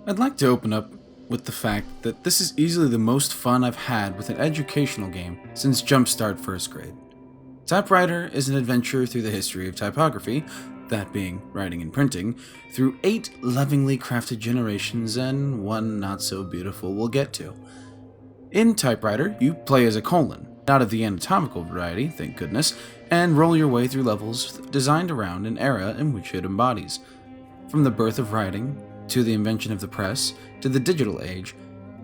I'd like to open up with the fact that this is easily the most fun I've had with an educational game since Jumpstart first grade. Typewriter is an adventure through the history of typography, that being writing and printing, through 8 lovingly crafted generations and one not so beautiful we'll get to. In Typewriter, you play as a colon, not of the anatomical variety, thank goodness, and roll your way through levels designed around an era in which it embodies. From the birth of writing, to the invention of the press, to the digital age,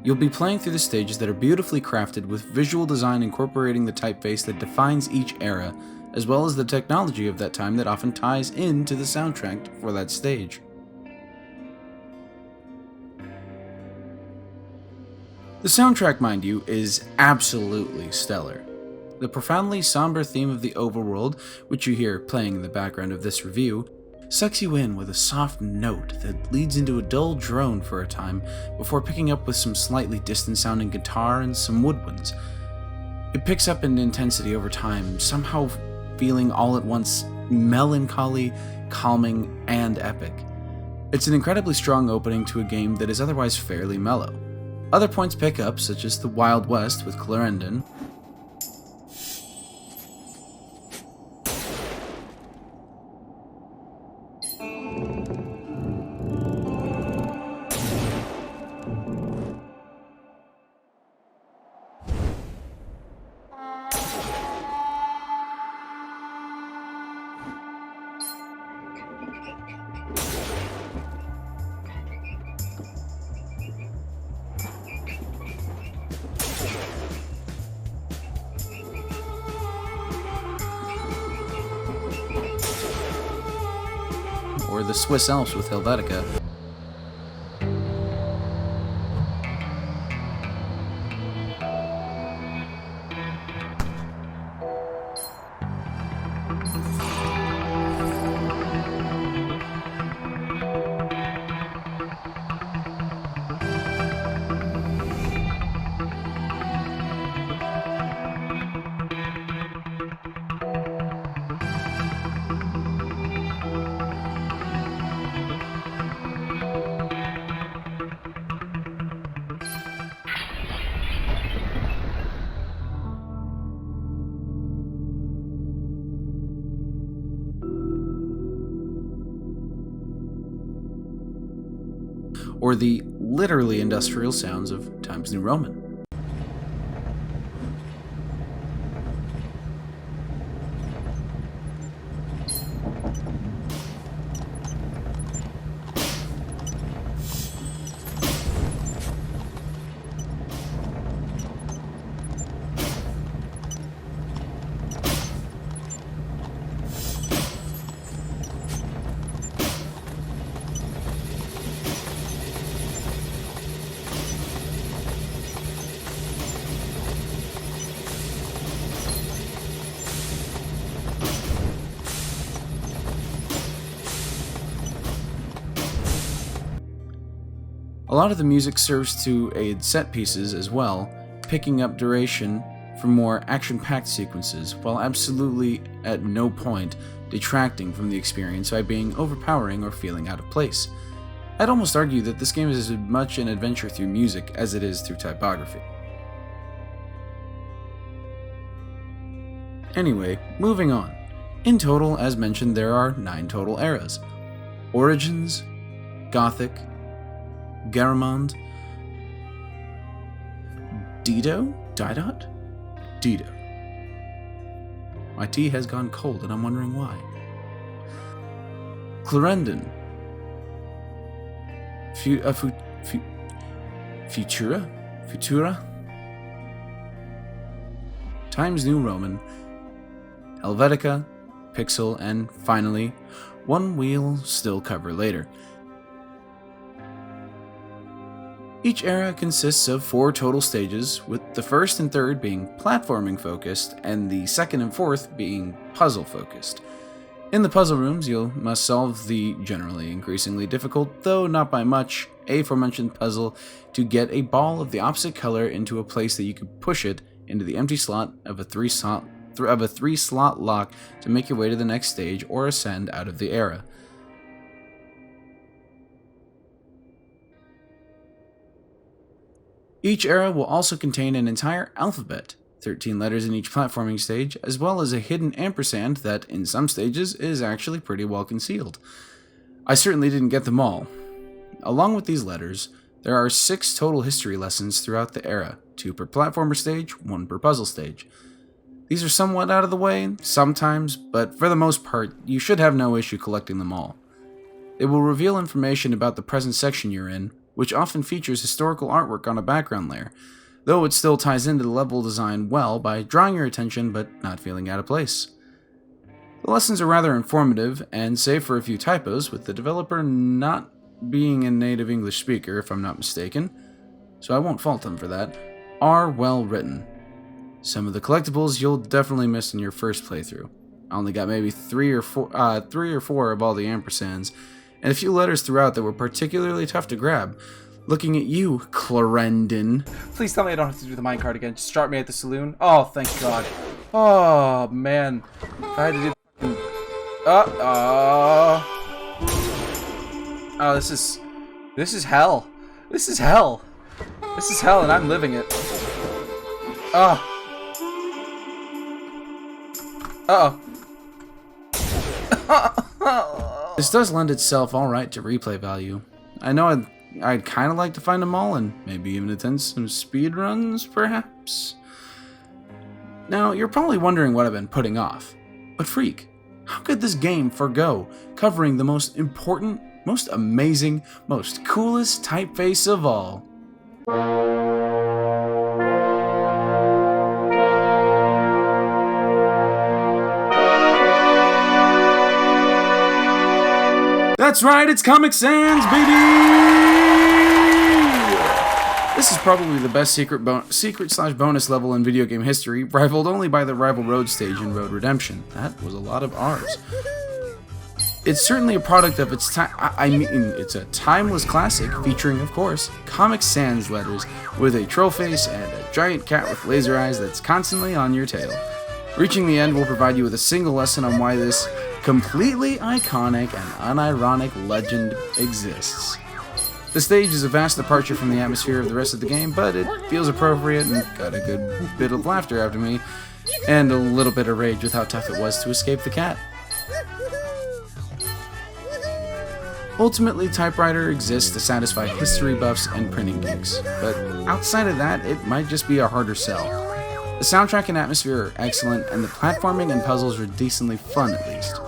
you'll be playing through the stages that are beautifully crafted with visual design incorporating the typeface that defines each era, as well as the technology of that time that often ties into the soundtrack for that stage. The soundtrack, mind you, is absolutely stellar. The profoundly somber theme of the overworld, which you hear playing in the background of this review, sucks you in with a soft note that leads into a dull drone for a time before picking up with some slightly distant-sounding guitar and some woodwinds. It picks up in intensity over time, somehow feeling all at once melancholy, calming, and epic. It's an incredibly strong opening to a game that is otherwise fairly mellow. Other points pick up, such as the Wild West with Clarendon, or the Swiss Alps with Helvetica. Or the literally industrial sounds of Times New Roman. A lot of the music serves to aid set pieces as well, picking up duration for more action-packed sequences, while absolutely at no point detracting from the experience by being overpowering or feeling out of place. I'd almost argue that this game is as much an adventure through music as it is through typography. Anyway, moving on. In total, as mentioned, there are 9 total eras. Origins, Gothic, Garamond, Dido? Didot? Dido. My tea has gone cold and I'm wondering why. Clarendon. Futura? Times New Roman, Helvetica, Pixel, and finally, one we'll still cover later. Each era consists of 4 total stages, with the first and third being platforming focused, and the second and fourth being puzzle focused. In the puzzle rooms, you must solve the generally increasingly difficult, though not by much, aforementioned puzzle to get a ball of the opposite color into a place that you can push it into the empty slot of a 3-slot lock to make your way to the next stage or ascend out of the era. Each era will also contain an entire alphabet, 13 letters in each platforming stage, as well as a hidden ampersand that, in some stages, is actually pretty well concealed. I certainly didn't get them all. Along with these letters, there are 6 total history lessons throughout the era, 2 per platformer stage, 1 per puzzle stage. These are somewhat out of the way, sometimes, but for the most part, you should have no issue collecting them all. They will reveal information about the present section you're in, which often features historical artwork on a background layer, though it still ties into the level design well by drawing your attention but not feeling out of place. The lessons are rather informative, and save for a few typos, with the developer not being a native English speaker, if I'm not mistaken, so I won't fault them for that, are well written. Some of the collectibles you'll definitely miss in your first playthrough. I only got maybe 3 or 4 of all the ampersands, and a few letters throughout that were particularly tough to grab. Looking at you, Clarendon. Please tell me I don't have to do the minecart again. Just start me at the saloon. Oh, thank God. Oh, man. If I had to do... Oh, this is hell. This is hell. This is hell, and I'm living it. Oh. Uh-oh. This does lend itself alright to replay value. I know I'd kind of like to find them all and maybe even attend some speedruns, perhaps? Now, you're probably wondering what I've been putting off. But Phreak, how could this game forgo covering the most important, most amazing, most coolest typeface of all? That's right, it's Comic Sans, baby! This is probably the best secret/bonus level in video game history, rivaled only by the Rival Road stage in Road Redemption. That was a lot of R's. It's certainly a product of its time. I mean, it's a timeless classic featuring, of course, Comic Sans letters with a troll face and a giant cat with laser eyes that's constantly on your tail. Reaching the end will provide you with a single lesson on why this completely iconic and unironic legend exists. The stage is a vast departure from the atmosphere of the rest of the game, but it feels appropriate and got a good bit of laughter out of me, and a little bit of rage with how tough it was to escape the cat. Ultimately, Typewriter exists to satisfy history buffs and printing geeks, but outside of that, it might just be a harder sell. The soundtrack and atmosphere are excellent, and the platforming and puzzles are decently fun at least.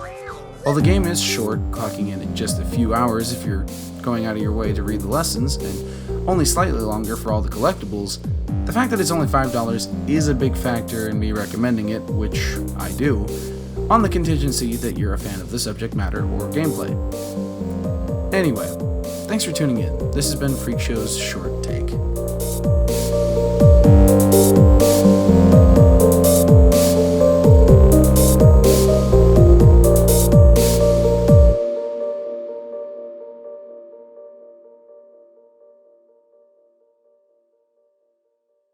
While the game is short, clocking in just a few hours if you're going out of your way to read the lessons, and only slightly longer for all the collectibles, the fact that it's only $5 is a big factor in me recommending it, which I do, on the contingency that you're a fan of the subject matter or gameplay. Anyway, thanks for tuning in. This has been Phreaksho's Short Take.